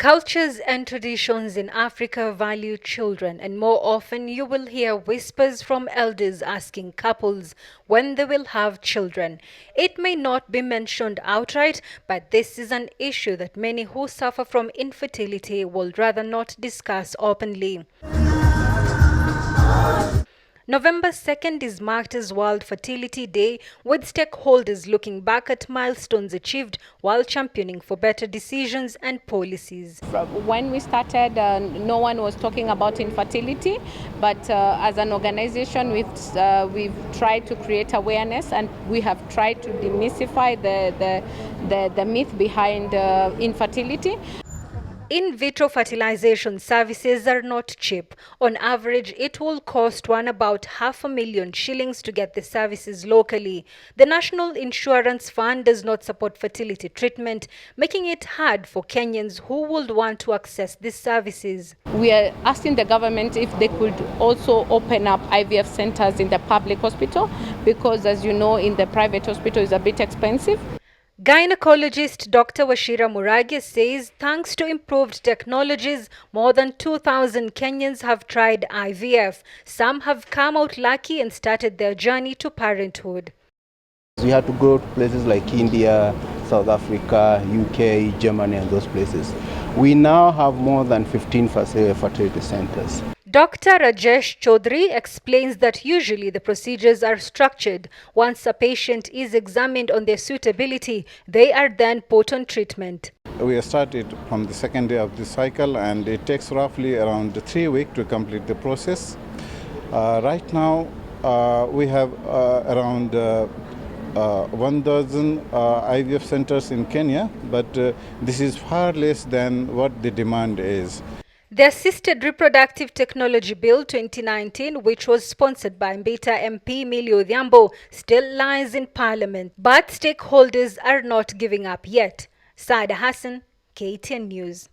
Cultures and traditions in Africa value children, and more often you will hear whispers from elders asking couples when they will have children. It may not be mentioned outright, but this is an issue that many who suffer from infertility will rather not discuss openly. November 2nd is marked as World Fertility Day, with stakeholders looking back at milestones achieved while championing for better decisions and policies. When we started, no one was talking about infertility, but as an organization, we've tried to create awareness, and we have tried to demystify the myth behind infertility. In vitro fertilization services are not cheap. On average, it will cost one about $500,000 to get the services locally. The National Insurance Fund does not support fertility treatment, making it hard for Kenyans who would want to access these services. We are asking the government if they could also open up IVF centers in the public hospital, because as you know, in the private hospital is a bit expensive. Gynecologist Dr. Wachira Murage says thanks to improved technologies, more than 2,000 Kenyans have tried IVF. Some have come out lucky and started their journey to parenthood. We had to go to places like India, South Africa, UK, Germany, and those places. We now have more than 15 fertility centers. Dr. Rajesh Chaudhary explains that usually the procedures are structured. Once a patient is examined on their suitability, they are then put on treatment. We started from the second day of the cycle, and it takes roughly around 3 weeks to complete the process. Right now, we have around 1,000 IVF centers in Kenya, but this is far less than what the demand is. The Assisted Reproductive Technology Bill 2019, which was sponsored by Mbita MP Millie Odhiambo, still lies in Parliament, but stakeholders are not giving up yet. Saada Hassan, KTN News.